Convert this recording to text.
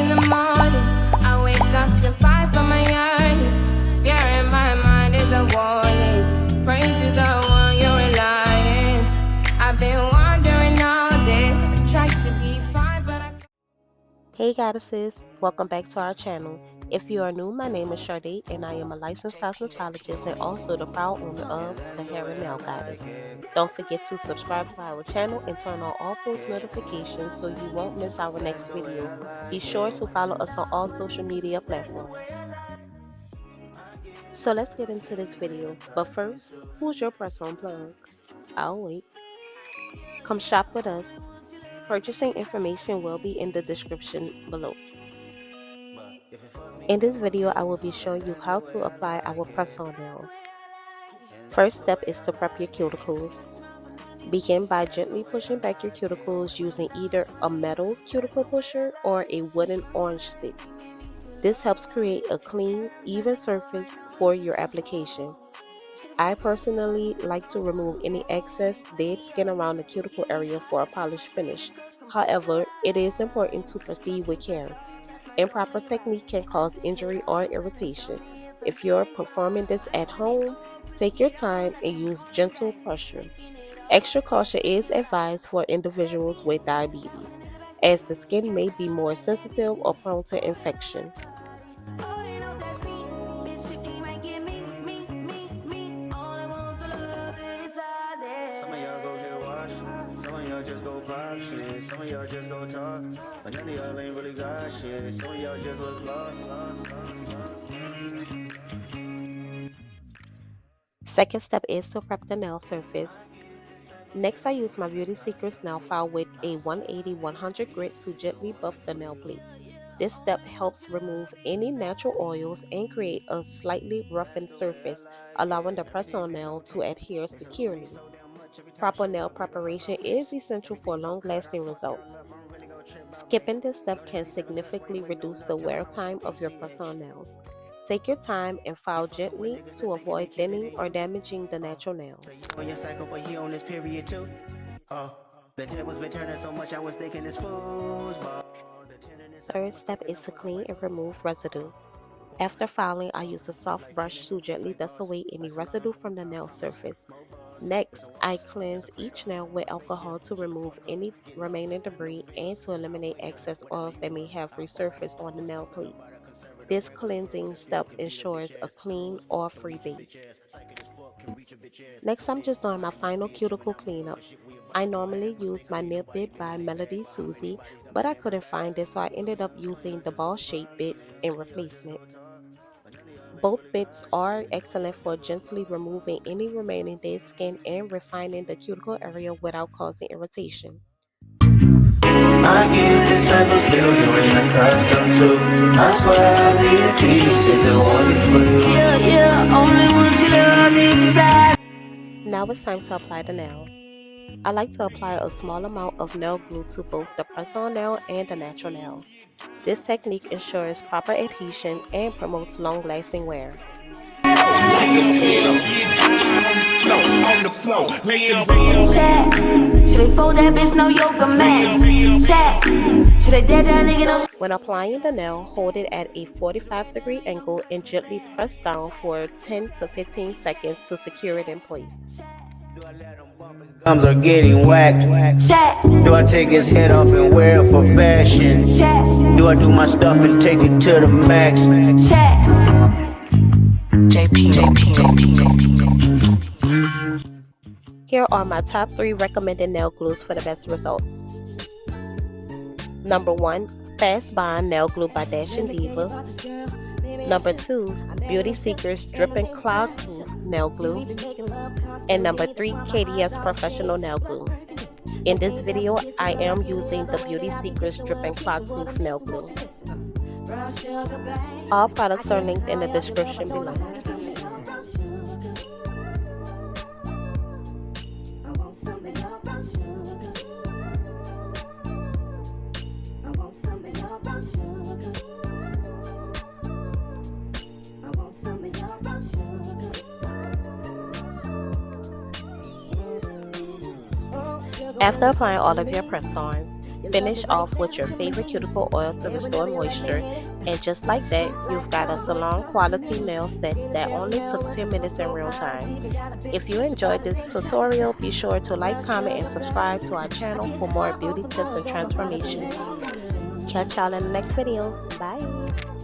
in the morning. I wake up to fight for my earnings. Fear in my mind is a warning. Pray to the one you're relying. I've been wandering all day. I tried to be fine, but I... Hey goddesses, welcome back to our channel. If you are new, my name is Sade and I am a licensed cosmetologist and also the proud owner of the Hair and Nail Goddess. Don't forget to subscribe to our channel and turn on all post notifications so you won't miss our next video. Be sure to follow us on all social media platforms. So let's get into this video, but first, who's your press-on plug? I'll wait. Come shop with us. Purchasing information will be in the description below. In this video, I will be showing you how to apply our press-on nails. First step is to prep your cuticles. Begin by gently pushing back your cuticles using either a metal cuticle pusher or a wooden orange stick. This helps create a clean, even surface for your application. I personally like to remove any excess dead skin around the cuticle area for a polished finish. However, it is important to proceed with care. Improper technique can cause injury or irritation. If you're performing this at home, take your time and use gentle pressure. Extra caution is advised for individuals with diabetes, as the skin may be more sensitive or prone to infection. Some of y'all go get washed, some of y'all just go pop shit, some of y'all just go talk, but none of y'all ain't really got shit, some of y'all just look lost. Second step is to prep the nail surface. Next, I use my Beauty Secrets nail file with a 180-100 grit to gently buff the nail plate. This step helps remove any natural oils and create a slightly roughened surface, allowing the press-on nail to adhere securely. Proper nail preparation is essential for long-lasting results. Skipping this step can significantly reduce the wear time of your press-on nails. Take your time and file gently to avoid thinning or damaging the natural nail. Third step is to clean and remove residue. After filing, I use a soft brush to gently dust away any residue from the nail surface. Next, I cleanse each nail with alcohol to remove any remaining debris and to eliminate excess oils that may have resurfaced on the nail plate. This cleansing step ensures a clean, oil-free base. Next, I'm just doing my final cuticle cleanup. I normally use my nib bit by Melody Susie, but I couldn't find it, so I ended up using the ball-shaped bit in replacement. Both bits are excellent for gently removing any remaining dead skin and refining the cuticle area without causing irritation. I get this type of feel you ain't accustomed to. I swear I'll be at peace if it wasn't for you. Yeah, only want you love inside. Now it's time to apply the nails. I like to apply a small amount of nail glue to both the press-on nail and the natural nail. This technique ensures proper adhesion and promotes long-lasting wear. When applying the nail, hold it at a 45-degree angle and gently press down for 10 to 15 seconds to secure it in place. Gums are getting whacked. Do I take his head off and wear it for fashion? Do I do my stuff and take it to the max? Here are my top 3 recommended nail glues for the best results. Number 1, Fast Bond Nail Glue by Dash and Diva. Number 2, Beauty Secrets Drip and Clog Proof Nail Glue. And number 3, KDS Professional Nail Glue. In this video, I am using the Beauty Secrets Drip and Clog Proof Nail Glue. All products are linked in the description below. After applying all of your press-ons, Finish off with your favorite cuticle oil to restore moisture, and just like that, you've got a salon quality nail set that only took 10 minutes in real time. If you enjoyed this tutorial, be sure to like, comment, and subscribe to our channel for more beauty tips and transformation. Catch y'all in the next video. Bye.